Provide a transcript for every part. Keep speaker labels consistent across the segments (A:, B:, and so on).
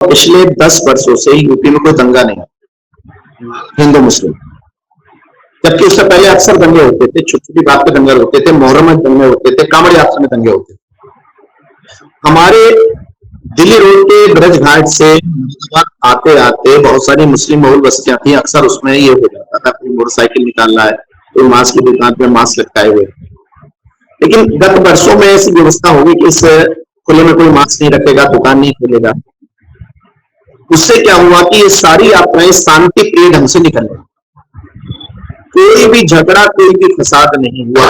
A: पिछले 10 वर्षों से यूपी में कोई दंगा नहीं, हिंदू मुस्लिम, जबकि उससे पहले अक्सर दंगे होते थे, छोटी छोटी बात पे दंगे होते थे, मोहर्रम में दंगे होते थे, कांवड़ यात्रा में दंगे होते थे। हमारे दिल्ली रोड के ब्रज घाट से आते आते बहुत सारी मुस्लिम बहुल बस्तियां थी, अक्सर उसमें ये हो जाता था, कोई मोटरसाइकिल निकाल रहा है, कोई मास्क की दुकान पे मास्क लटकाए हुए। लेकिन गत वर्षों में ऐसी व्यवस्था होगी कि इस खुले में कोई मास्क नहीं रखेगा, दुकान नहीं खोलेगा। उससे क्या हुआ कि ये सारी यात्राएं शांति प्रिय ढंग से निकल गई, कोई भी झगड़ा, कोई भी फसाद नहीं हुआ।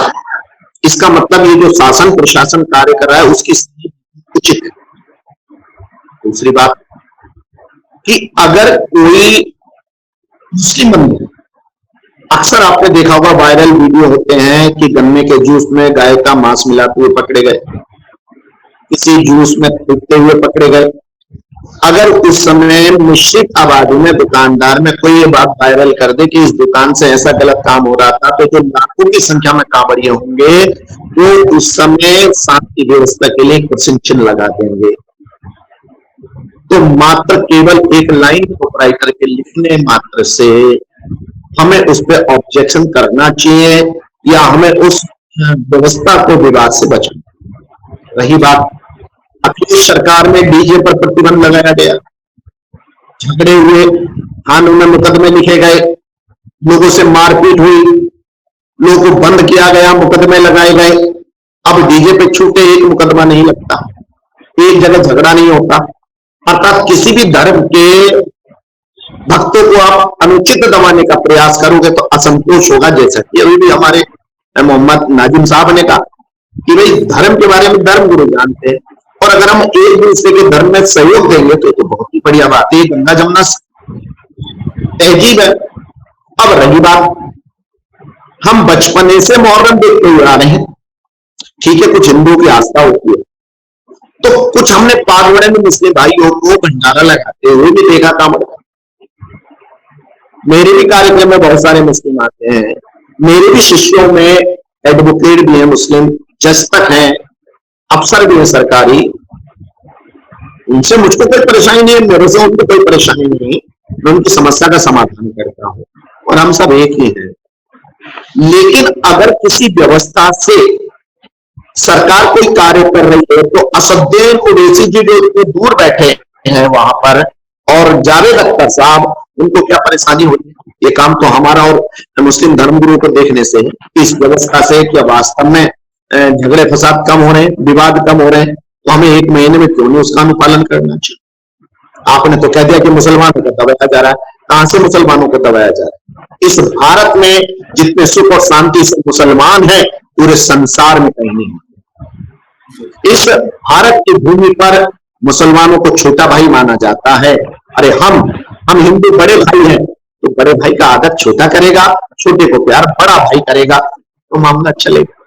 A: इसका मतलब ये जो शासन प्रशासन कार्य कर रहा है उसकी उचित है। दूसरी बात कि अगर कोई मुस्लिम बंदा, अक्सर आपने देखा होगा वायरल वीडियो होते हैं कि गन्ने के जूस में गाय का मांस मिलाते हुए पकड़े गए, किसी जूस में थूकते हुए पकड़े गए। अगर उस समय मुश्रिक आबादी में दुकानदार में कोई ये बात वायरल कर दे कि इस दुकान से ऐसा गलत काम हो रहा था, तो जो लाखों की संख्या में कांवड़िए होंगे वो उस समय शांति व्यवस्था के लिए प्रश्न चिन्ह लगा देंगे। तो मात्र केवल एक लाइन को ट्राई करके लिखने मात्र से हमें उस पर ऑब्जेक्शन करना चाहिए या हमें उस व्यवस्था को विवाद से बचाना। रही बात अखिलेश सरकार में डीजे पर प्रतिबंध लगाया गया, झगड़े हुए, थानों में मुकदमे लिखे गए, लोगों से मारपीट हुई, लोगों को बंद किया गया, मुकदमे लगाए गए। अब डीजे पे छूटे एक मुकदमा नहीं लगता, एक जगह झगड़ा नहीं होता। अर्थात किसी भी धर्म के भक्तों को आप अनुचित दबाने का प्रयास करोगे तो असंतोष होगा। जैसा कि अभी भी हमारे मोहम्मद नाजिम साहब ने कहा कि भाई धर्म के बारे में धर्म गुरु जानते हैं, और अगर हम एक दूसरे के धर्म में सहयोग देंगे तो बहुत ही बढ़िया बात है। गंगा जमुना तहजीब है। अब रही बात, हम बचपने से मुहर्रम देखते हुए आ रहे हैं, ठीक है, कुछ हिंदुओं की आस्था होती है, तो कुछ हमने पागवड़े में मुस्लिम भाइयों को भंडारा लगाते हुए भी देखा था। मेरे भी कार्यक्रम में बहुत सारे मुस्लिम आते हैं, मेरे भी शिष्यों में एडवोकेट भी है, मुस्लिम जज तक हैं, अफसर भी है सरकारी, उनसे मुझको कोई परेशानी नहीं है, मेरे से उनको कोई परेशानी नहीं, मैं उनकी समस्या का समाधान करता हूं और हम सब एक ही हैं। लेकिन अगर किसी व्यवस्था से सरकार कोई कार्य कर रही है तो असदुद्दीन ओवैसी जी जो दूर बैठे हैं वहां पर, और जावेद अख्तर साहब, उनको क्या परेशानी होती है? ये काम तो हमारा और मुस्लिम धर्मगुरुओं को देखने से, इस व्यवस्था से क्या वास्तव में झगड़े फसाद कम हो रहे हैं, विवाद कम हो रहे हैं, तो हमें एक महीने में क्यों नहीं उसका अनुपालन करना चाहिए? आपने तो कह दिया कि मुसलमानों को दबाया जा रहा है, कहां से मुसलमानों को दबाया जा रहा है? इस भारत में जितने सुख और शांति से मुसलमान हैं पूरे संसार में कहीं नहीं। इस भारत की भूमि पर मुसलमानों को छोटा भाई माना जाता है। अरे हम हिंदू बड़े भाई हैं, तो बड़े भाई का आदर छोटा करेगा, छोटे को प्यार बड़ा भाई करेगा, तो मामला चलेगा।